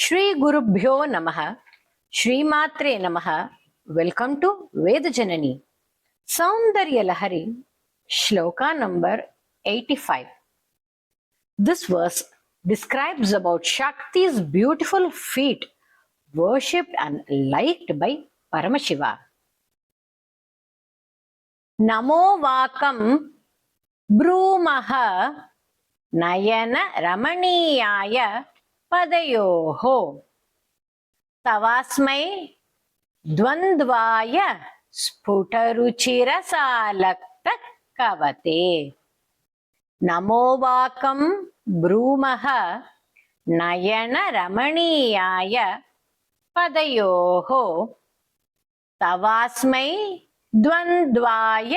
ಶ್ರೀ ಗುರುಭ್ಯೋ ನಮಃ ಶ್ರೀಮಾತ್ರೆ ನಮಃ. ವೆಲ್ಕಮ್ ಟು ವೇದ ಜನನಿ ಸೌಂದರ್ಯ ಲಹರಿ ಶ್ಲೋಕ number 85. This verse describes about Shakti's beautiful feet worshipped and liked by Paramashiva. Namo vakam broomaha nayana ramaniyaya ಪದಯೋಹೋ ತವಾಸ್ಮೈ ದ್ವಂದ್ವಾಯ ಸ್ಫುಟರುಚಿರಸಾಲಕ್ತ ಕವತೆ. ನಮೋವಾಕಂ ಬ್ರೂಮಃ ನಯನ ರಮಣೀಯಾಯ ಪದಯೋಹೋ ತವಾಸ್ಮೈ ದ್ವಂದ್ವಾಯ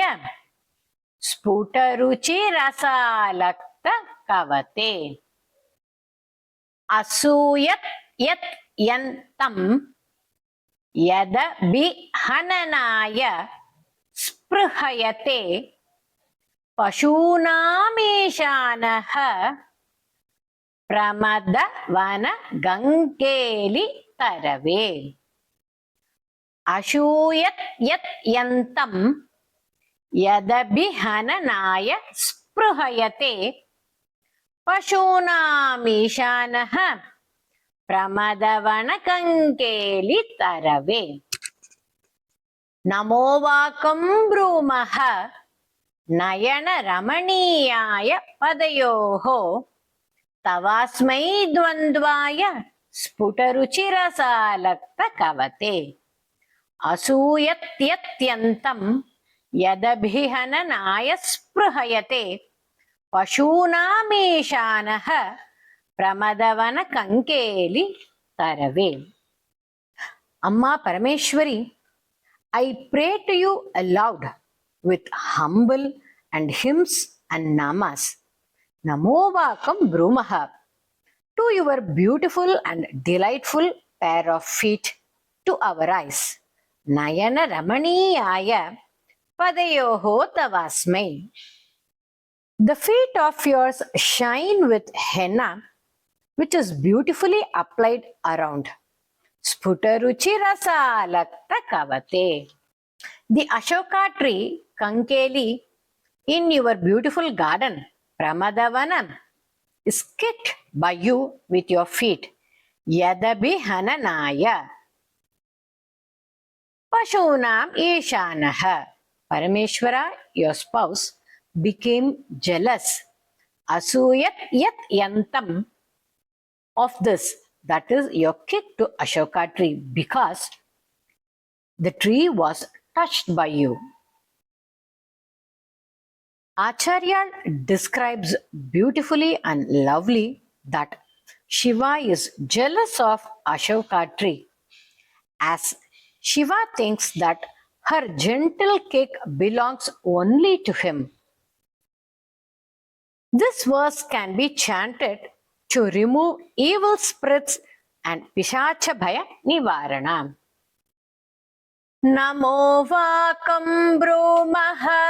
ಸ್ಫುಟರುಚಿರಸಾಲಕ್ತ ಕವತೆ. ಅಸೂಯತ್ ಯತ್ ಯಂತಂ ಯದಭಿಹನನಾಯ ಸ್ಪೃಹಯತೆ ಪಶೂನಾಮೀಶಾನಃ ಪ್ರಮದವನ ಗಂಗೇಲಿ ತರವೇ. ಅಶೂಯತ್ ಯತ್ ಯಂತಂ ಯದಭಿಹನನಾಯ ಸ್ಪೃಹಯತೆ ಪಶೂನಾಮೀಶಾನಃ ಪ್ರಮದವನ ಕಂಕೇಲಿ ತರವೇ. ನಮೋವಾಕಂ ಬ್ರೂಮಃ ನಯನ ರಮಣೀಯಾಯ ಪದಯೋಃ ತವಾಸ್ಮೈ ದ್ವಂದ್ವಾಯ ಸ್ಫುಟರುಚಿರಸಾಲಕ್ತ ಕವತೆ. ಅಸೂಯತ್ಯತ್ಯಂತಂ ಯದಭಿಹನನಾಯ ಸ್ಪೃಹಯತೆ ಪಶೂನಾಮೀಶಾನಃ ಪ್ರಮದವನ ಕಂಕೇಲಿ ತರವೇ. ಅಮ್ಮ Parameshwari, I pray to you aloud with humble and hymns and namas. Namovakam Brumaha, to your beautiful and delightful pair of feet to our eyes. Nayana Ramaniyaya Padayoho Tavasmai. The feet of yours shine with henna, which is beautifully applied around. Sputaruchirasalakta kavate. The Ashoka tree, Kankeli, in your beautiful garden, Pramadavanam, is kicked by you with your feet. Yadabhihananaya. Pashunam Ishanaha. Parameshwara, your spouse, became jealous, asuyat yat yantam, of this, that is your kick to Ashoka tree, because the tree was touched by you. Acharya describes beautifully and lovely that Shiva is jealous of Ashoka tree, as Shiva thinks that her gentle kick belongs only to him. This verse can be chanted to remove evil spirits and Pishacha Bhaya Nivarana. Namo Vakam Brumaha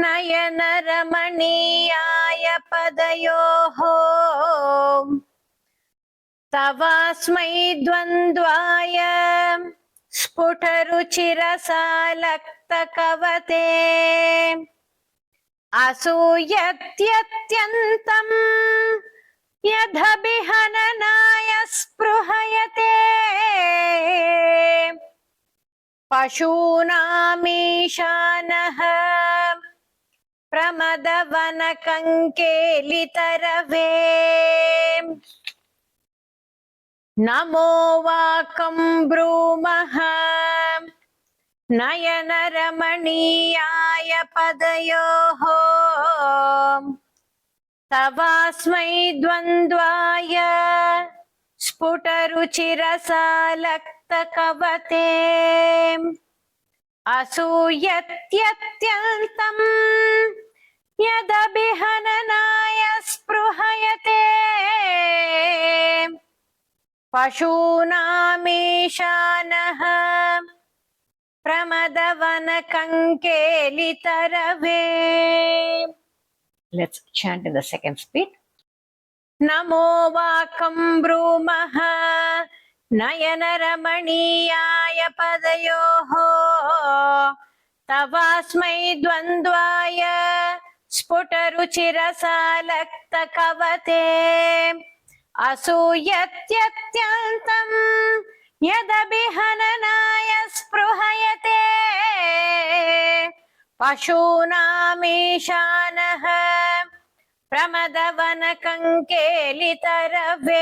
Nayana Ramaniyaya Padayoho Tavasmai Dvandvaya Sputaruchirasalakta Kavate. ಅಸೂಯತ್ಯತ್ಯಂತಂ ಯದಭಿಹನನಾಯ ಸ್ಪೃಹಯತೆ ಪಶೂನಾಮೀಶಾನಃ ಪ್ರಮದವನ ಕಂಕೇಲಿ ತರವೇ. Namo ವಾಕಂ ಬ್ರೂಮಃ Nayana ರಮಣೀಯಾಯ ಪದಯೋಃ ತವಾಸ್ಮೈ ದ್ವಂದ್ವಾಯ ಸ್ಫುಟರುಚಿರಸಾಲಕ್ತ ಕವತೆ. ಅಸೂಯತ್ಯತ್ಯಂತಂ ಯದಭಿಹನನಾಯ ಸ್ಪೃಹಯತೆ ಪಶೂನಾಮೀಶಾನಃ ಪ್ರಮದವನ ಕಂಕೇಲಿ ತರವೇ. Let's chant in the second speed. नमो वाकं ब्रूमः नयनरमणीयाय पदयोः तवास्मै द्वन्द्वाय स्फुटरुचिरसालक्तकवते असूयत्यत्यन्तं यदभिहननाय स्पृहयते पशूनामीशानः प्रमदवनकङ्केलितरवे.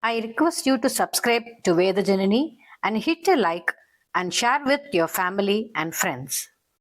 I request you to subscribe to Veda Janani and hit a like and share with your family and friends.